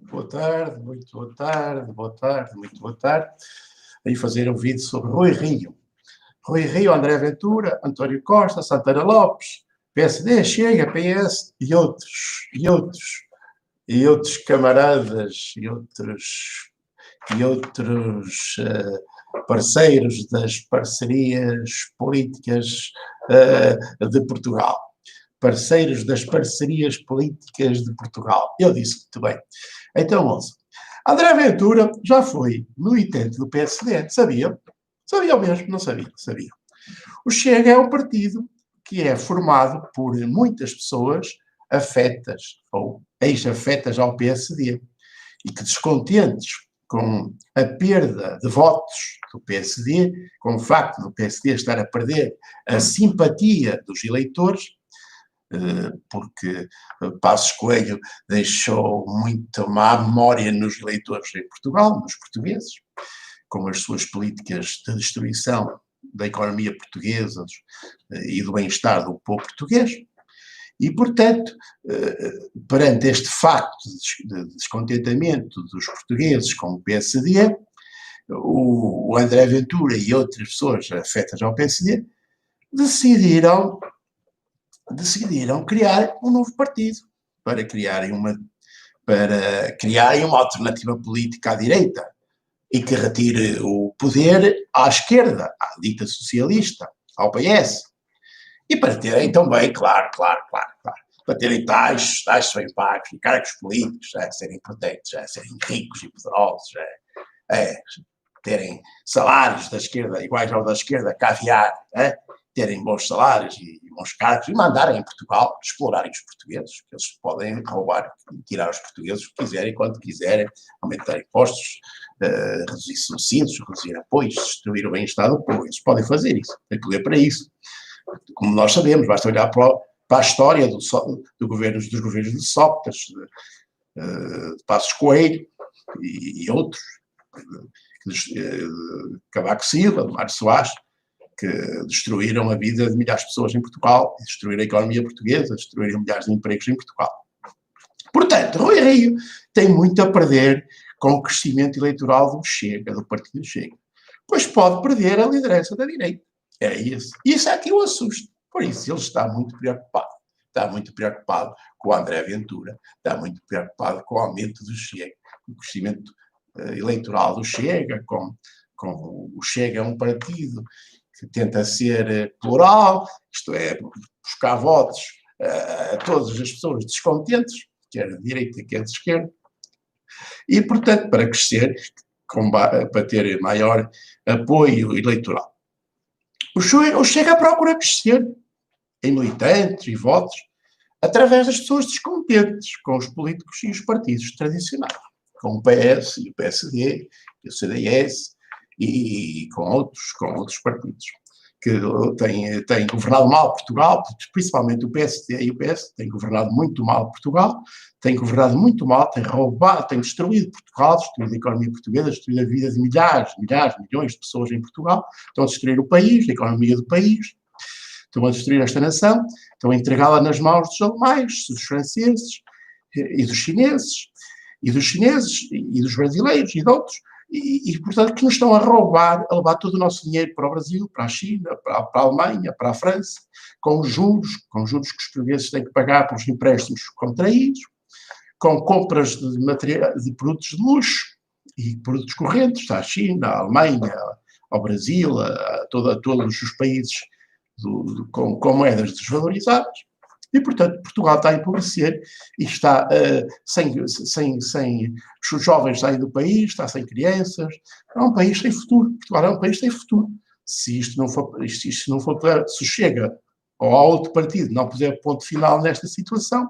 Boa tarde, muito boa tarde, boa tarde, muito boa tarde. Aí fazer um vídeo sobre Rui Rio. Rui Rio, André Ventura, António Costa, Santana Lopes, PSD, Chega, PS e outros camaradas e outros parceiros das parcerias políticas de Portugal. Parceiros das parcerias políticas de Portugal. Eu disse muito bem. Então, ouça. André Ventura já foi militante do PSD, sabia? Sabia mesmo, não sabia, sabia. O Chega é um partido que é formado por muitas pessoas afetas ou ex-afetas ao PSD e que, descontentes com a perda de votos do PSD, com o facto do PSD estar a perder a simpatia dos eleitores, porque Passos Coelho deixou muita má memória nos eleitores em Portugal, nos portugueses, com as suas políticas de destruição da economia portuguesa e do bem-estar do povo português. E, portanto, perante este facto de descontentamento dos portugueses com o PSD, o André Ventura e outras pessoas afetas ao PSD decidiram criar um novo partido para criarem uma alternativa política à direita e que retire o poder à esquerda, à dita socialista, ao PS. E para terem também, claro, para terem tais bem pagos e cargos políticos, serem potentes, serem ricos e poderosos, terem salários da esquerda iguais ao da esquerda, caviar, terem bons salários e bons cargos e mandarem em Portugal, explorarem os portugueses, que eles podem roubar e tirar os portugueses o que quiserem, quando quiserem, aumentar impostos, reduzir subsídios, reduzir apoios, destruir o bem-estar do povo. Eles podem fazer isso, têm poder para isso. Como nós sabemos, basta olhar para a história dos governos de Sócrates, de Passos Coelho e outros, Cavaco Silva, de Mário Soares, que destruíram a vida de milhares de pessoas em Portugal, destruíram a economia portuguesa, destruíram milhares de empregos em Portugal. Portanto, Rui Rio tem muito a perder com o crescimento eleitoral do Chega, do partido Chega. Pois pode perder a liderança da direita. É isso. Isso é que o assusta. Por isso ele está muito preocupado. Está muito preocupado com o André Ventura, está muito preocupado com o aumento do Chega, com o crescimento eleitoral do Chega, com o Chega é um partido que tenta ser plural, isto é, buscar votos a todas as pessoas descontentes, quer de direita, quer de esquerda, e, portanto, para crescer, para ter maior apoio eleitoral. O Chega procura crescer em militantes e votos através das pessoas descontentes com os políticos e os partidos tradicionais, com o PS e o PSD e o CDS e com outros partidos que têm governado mal Portugal, principalmente o PSD e o PS, têm governado muito mal Portugal, têm governado muito mal, têm roubado, têm destruído Portugal, destruído a economia portuguesa, destruído a vida de milhares, milhões de pessoas em Portugal, estão a destruir o país, a economia do país, estão a destruir esta nação, estão a entregá-la nas mãos dos alemães, dos franceses e dos chineses, e dos brasileiros e de outros, e, portanto, que nos estão a roubar, a levar todo o nosso dinheiro para o Brasil, para a China, para a Alemanha, para a França, com juros que os portugueses têm que pagar pelos empréstimos contraídos, com compras de produtos de luxo e produtos correntes à China, à Alemanha, ao Brasil, a todos os países com moedas desvalorizadas. E, portanto, Portugal está a empobrecer e está os jovens saem do país, está sem crianças. É um país sem futuro. Portugal é um país sem futuro. Se isto não for se o Chega ou há outro partido não puser ponto final nesta situação,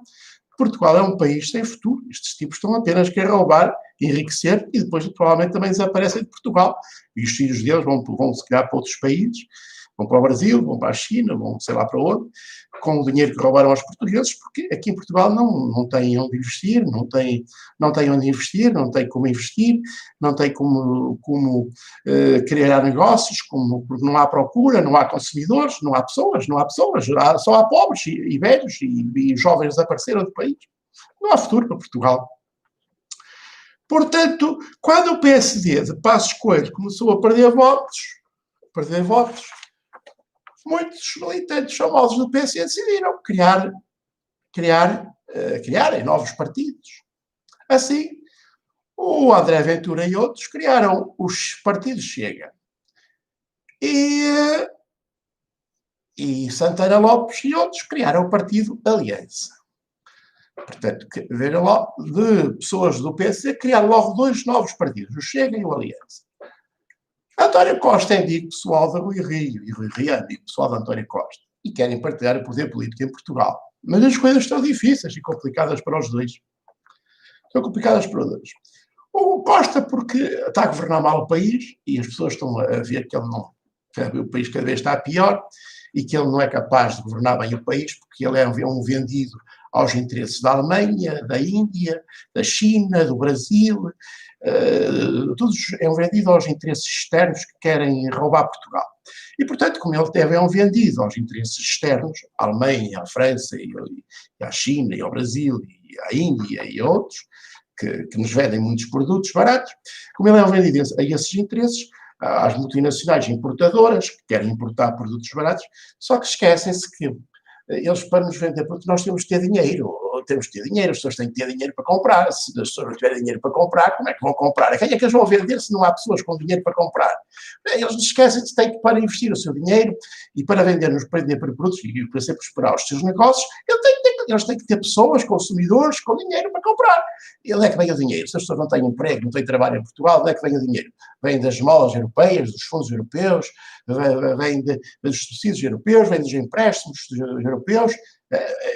Portugal é um país sem futuro. Estes tipos estão apenas a querer roubar, enriquecer e depois provavelmente também desaparecem de Portugal. E os filhos deles vão se calhar para outros países, vão para o Brasil, vão para a China, vão sei lá para onde, com o dinheiro que roubaram aos portugueses, porque aqui em Portugal não têm onde investir, não têm onde investir, não têm como investir, não têm como criar negócios, porque não há procura, não há consumidores, não há pessoas, só há pobres e velhos e jovens desapareceram do país. Não há futuro para Portugal. Portanto, quando o PSD de Passos Coelho começou a perder votos, muitos militantes famosos do PSD decidiram criarem novos partidos. Assim, o André Ventura e outros criaram os partidos Chega. E Santana Lopes e outros criaram o partido Aliança. Portanto, vejam lá, de pessoas do PC criaram logo 2 novos partidos, o Chega e o Aliança. António Costa é amigo pessoal de Rui Rio, e Rui Rio é amigo pessoal de António Costa, e querem partilhar o poder político em Portugal. Mas as coisas estão difíceis e complicadas para os dois. Estão complicadas para os dois. O Costa, porque está a governar mal o país, e as pessoas estão a ver que ele não, que o país cada vez está pior, e que ele não é capaz de governar bem o país, porque ele é um vendido aos interesses da Alemanha, da Índia, da China, do Brasil, todos é um vendido aos interesses externos que querem roubar Portugal. E, portanto, como ele é um vendido aos interesses externos, à Alemanha, à França, e à China, e ao Brasil, e à Índia, e a outros, que nos vendem muitos produtos baratos, como ele é um vendido a esses interesses, às multinacionais importadoras, que querem importar produtos baratos, só que esquecem-se que eles, para nos vender, porque nós temos que ter dinheiro, as pessoas têm que ter dinheiro para comprar. Se as pessoas não tiverem dinheiro para comprar, como é que vão comprar? A quem é que eles vão vender se não há pessoas com dinheiro para comprar? Eles esquecem-se que têm que, para investir o seu dinheiro e para vender produtos e para ser prosperar os seus negócios, eles têm que ter pessoas, consumidores, com dinheiro para comprar. E onde é que vem o dinheiro? Se as pessoas não têm emprego, não têm trabalho em Portugal, onde é que vem o dinheiro? Vem das esmolas europeias, dos fundos europeus, vem dos subsídios europeus, vem dos empréstimos europeus.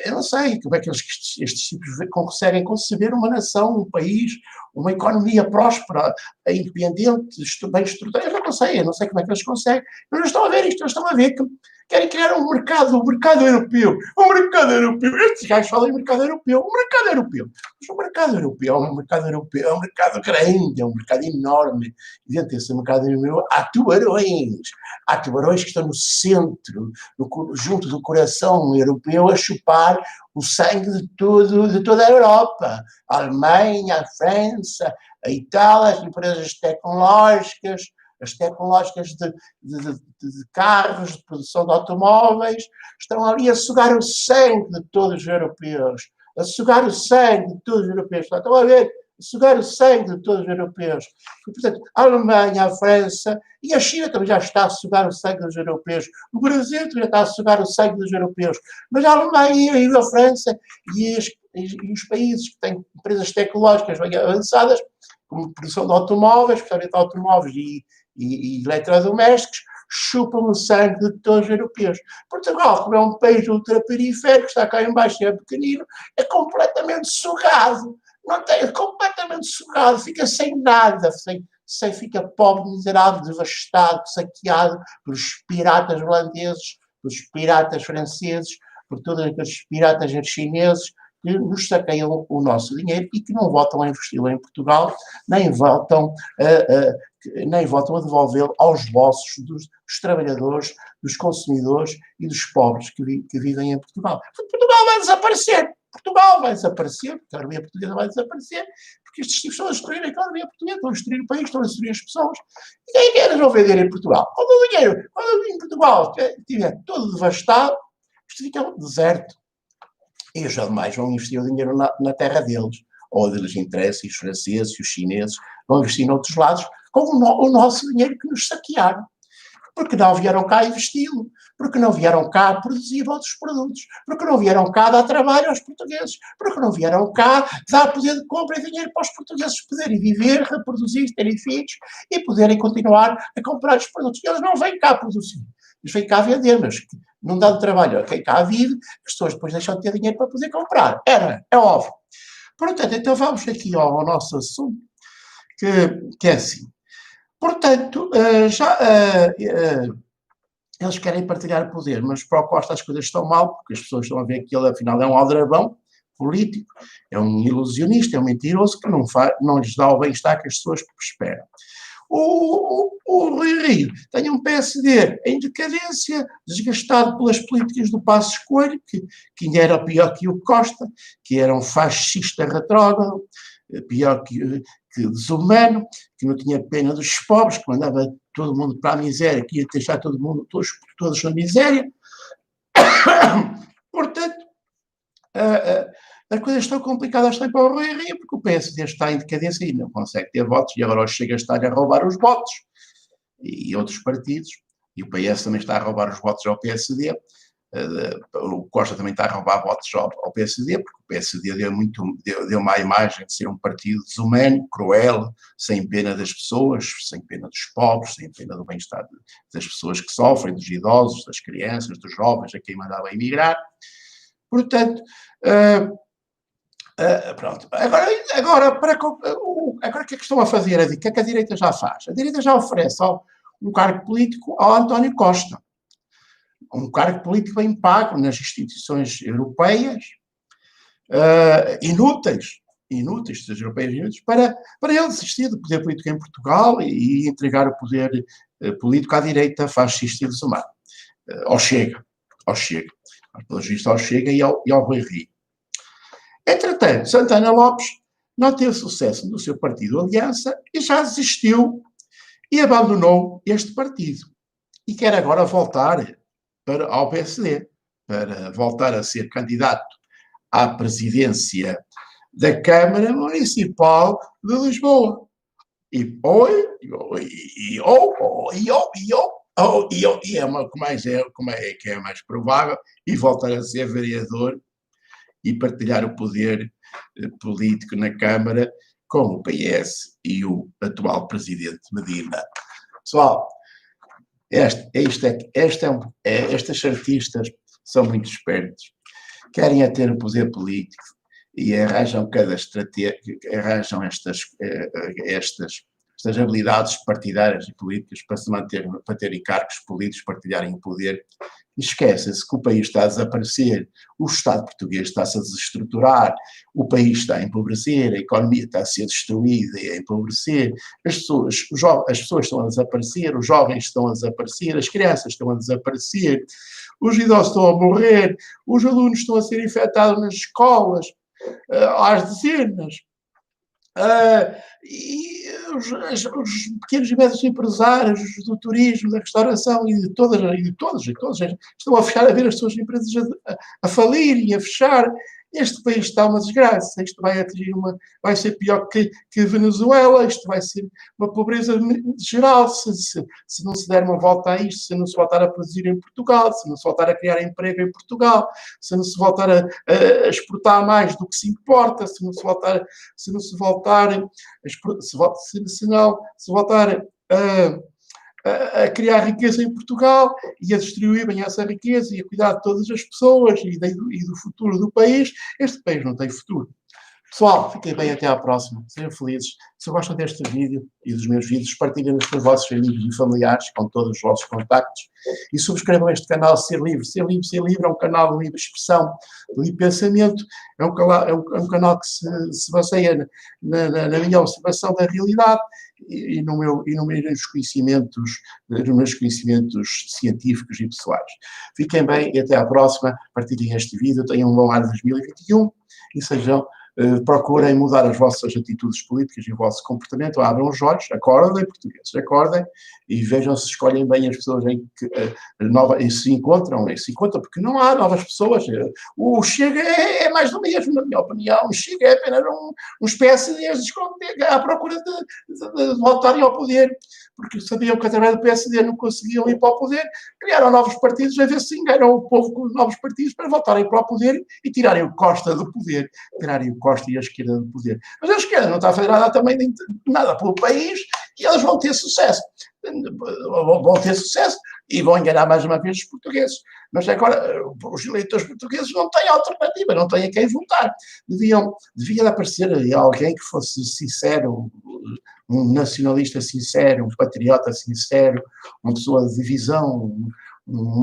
Eu não sei como é que estes tipos conseguem conceber uma nação, um país, uma economia próspera, independente, bem estruturada. Eu não sei como é que eles conseguem. Mas não estão a ver isto, eles estão a ver que querem criar um mercado europeu. O mercado europeu. Estes gajos falam em mercado europeu. O mercado europeu. Mas o mercado europeu é um mercado grande, é um mercado enorme. E dentro desse mercado europeu há tubarões. Há tubarões que estão no centro, junto do coração europeu, a chupar o sangue de toda a Europa. A Alemanha, a França, a Itália, as empresas tecnológicas, de carros, de produção de automóveis, estão ali a sugar o sangue de todos os europeus. Estão a ver? A sugar o sangue de todos os europeus. E, portanto, a Alemanha, a França e a China também já está a sugar o sangue dos europeus. O Brasil também já está a sugar o sangue dos europeus. Mas a Alemanha e a França e os países que têm empresas tecnológicas bem avançadas, como produção de automóveis, especialmente automóveis e eletrodomésticos, chupam o sangue de todos os europeus. Portugal, como é um país ultraperiférico, está cá em baixo e é pequenino, é completamente sugado. É completamente sugado, fica sem nada, fica pobre, miserável, devastado, saqueado pelos piratas holandeses, pelos piratas franceses, por todos aqueles piratas chineses que nos saqueiam o nosso dinheiro e que não voltam a investi-lo em Portugal, nem voltam a devolvê-lo aos bolsos dos trabalhadores, dos consumidores e dos pobres que vivem em Portugal. Portugal vai desaparecer, porque a economia portuguesa vai desaparecer, porque estes tipos estão a destruir a economia portuguesa, estão a destruir o país, estão a destruir as pessoas. E quem é que eles vão vender em Portugal? Quando em Portugal estiver todo devastado, isto fica um deserto. E os alemães vão investir o dinheiro na terra deles, ou eles interessam, e os franceses e os chineses vão investir noutros lados, com o nosso dinheiro que nos saquearam. Porque não vieram cá investi-lo, porque não vieram cá produzir outros produtos, porque não vieram cá dar trabalho aos portugueses, porque não vieram cá dar poder de compra e dinheiro para os portugueses poderem viver, reproduzir, terem filhos e poderem continuar a comprar os produtos. E eles não vêm cá produzir, eles vêm cá vender, mas não dando trabalho a quem cá vive, as pessoas depois deixam de ter dinheiro para poder comprar. É óbvio. Portanto, então vamos aqui ao nosso assunto, que é assim. Portanto, eles querem partilhar o poder, mas para o Costa as coisas estão mal, porque as pessoas estão a ver que ele, afinal, é um aldrabão político, é um ilusionista, é um mentiroso que não lhes dá o bem-estar que as pessoas esperam. O Rui Rio tem um PSD em decadência, desgastado pelas políticas do Passos Coelho, que ainda era pior que o Costa, que era um fascista retrógrado, pior que desumano, que não tinha pena dos pobres, que mandava todo mundo para a miséria, que ia deixar todo mundo, todos na miséria. Portanto, as coisas estão complicadas também para o Rui Rio, porque o PSD está em decadência e não consegue ter votos, e agora o Chega está a roubar os votos, e outros partidos, e o PS também está a roubar os votos ao PSD, o Costa também está a roubar votos ao PSD, porque o PSD deu uma imagem de ser um partido desumano, cruel, sem pena das pessoas, sem pena dos pobres, sem pena do bem-estar das pessoas que sofrem, dos idosos, das crianças, dos jovens, a quem mandava emigrar. Portanto, pronto. Agora, o que é que estão a fazer? O que é que a direita já faz? A direita já oferece um cargo político ao António Costa. Um cargo político bem pago nas instituições europeias, inúteis, das europeias inúteis, para ele desistir do poder político em Portugal e entregar o poder político à direita fascista e desumana. Ao Chega. Pelos vistos, ao Chega e ao Rui Rio. Entretanto, Santana Lopes não teve sucesso no seu partido Aliança e já desistiu e abandonou este partido. E quer agora voltar ao PSD, para voltar a ser candidato à presidência da Câmara Municipal de Lisboa. E como é que é mais provável, e voltar a ser vereador e partilhar o poder político na Câmara com o PS e o atual presidente Medina. Pessoal, estes artistas são muito espertos, querem ter o poder político e arranjam cada estratégia, arranjam estas habilidades partidárias e políticas para se manter, para terem cargos políticos, partilharem o poder. Esquecem-se que o país está a desaparecer, o Estado português está-se a desestruturar, o país está a empobrecer, a economia está a ser destruída e a empobrecer, as pessoas estão a desaparecer, os jovens estão a desaparecer, as crianças estão a desaparecer, os idosos estão a morrer, os alunos estão a ser infectados nas escolas, às dezenas. E os pequenos e médios empresários do turismo, da restauração e de todas estão a fechar, a ver as suas empresas a falir e a fechar. Este país está uma desgraça, isto vai ser pior que Venezuela, isto vai ser uma pobreza geral, se não se der uma volta a isto, se não se voltar a produzir em Portugal, se não se voltar a criar emprego em Portugal, se não se voltar a exportar mais do que se importa, se não se voltar a criar riqueza em Portugal e a distribuir bem essa riqueza e a cuidar de todas as pessoas e do futuro do país, este país não tem futuro. Pessoal, fiquem bem, até à próxima. Sejam felizes. Se gostam deste vídeo e dos meus vídeos, partilhem com os vossos amigos e familiares, com todos os vossos contactos. E subscrevam este canal Ser Livre. Ser Livre é um canal de livre expressão, de livre pensamento. É um canal que se baseia na minha observação da realidade e nos meus conhecimentos científicos e pessoais. Fiquem bem e até à próxima. Partilhem este vídeo. Tenham um bom ano de 2021 e sejam... procurem mudar as vossas atitudes políticas e o vosso comportamento, abram os olhos, acordem, portugueses, acordem e vejam se escolhem bem as pessoas em que se encontram, porque não há novas pessoas. O Chega é mais do mesmo, na minha opinião. O Chega é apenas uns PSDs à procura de voltarem ao poder, porque sabiam que através do PSD não conseguiam ir para o poder, criaram novos partidos, a ver se enganam o povo com os novos partidos para voltarem para o poder e tirarem o Costa do poder, tirarem o Costa e a esquerda do poder. Mas a esquerda não está a fazer nada pelo país e eles vão ter sucesso. E vão enganar mais uma vez os portugueses. Mas agora os eleitores portugueses não têm alternativa, não têm a quem votar. Devia aparecer alguém que fosse sincero, um nacionalista sincero, um patriota sincero, uma pessoa de visão, um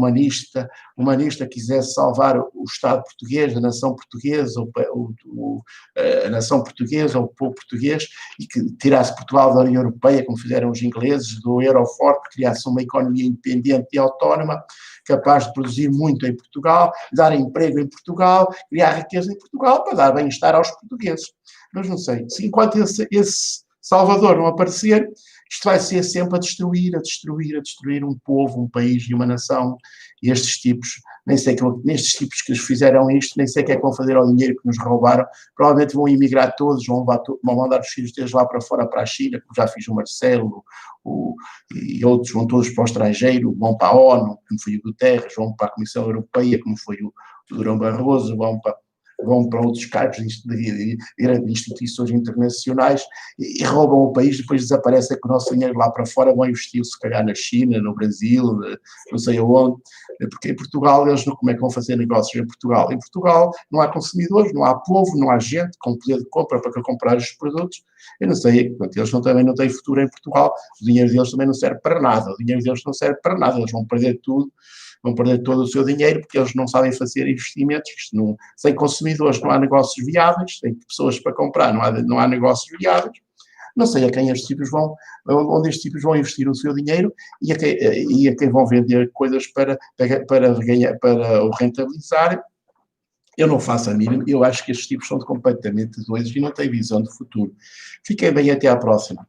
humanista que quisesse salvar o Estado português, a nação portuguesa, a nação portuguesa, o povo português, e que tirasse Portugal da União Europeia, como fizeram os ingleses, do euro forte, criasse uma economia independente e autónoma, capaz de produzir muito em Portugal, dar emprego em Portugal, criar riqueza em Portugal, para dar bem-estar aos portugueses. Mas não sei, se Salvador não aparecer, isto vai ser sempre a destruir um povo, um país e uma nação. E estes tipos, nem sei nestes tipos que fizeram isto, nem sei o que é que vão fazer ao dinheiro que nos roubaram. Provavelmente vão emigrar todos, vão mandar os filhos deles lá para fora, para a China, como já fiz o Marcelo, e outros vão todos para o estrangeiro, vão para a ONU, como foi o Guterres, vão para a Comissão Europeia, como foi o Durão Barroso, vão para outros cargos de grandes instituições internacionais e roubam o país, depois desaparecem com o nosso dinheiro lá para fora, vão investir se calhar na China, no Brasil, não sei aonde, porque em Portugal eles não, como é que vão fazer negócios em Portugal? Em Portugal não há consumidores, não há povo, não há gente com poder de compra para comprar os produtos. Eu não sei, portanto, eles também não têm futuro em Portugal, o dinheiro deles também não serve para nada, o dinheiro deles não serve para nada, eles vão perder tudo, vão perder todo o seu dinheiro porque eles não sabem fazer investimentos. Sem consumidores não há negócios viáveis, sem pessoas para comprar não há negócios viáveis. Não sei a quem estes tipos onde estes tipos vão investir o seu dinheiro e a quem vão vender coisas para ganhar, para o rentabilizar. Eu não faço a mínima, eu acho que estes tipos são completamente doidos e não têm visão de futuro. Fiquem bem, até à próxima.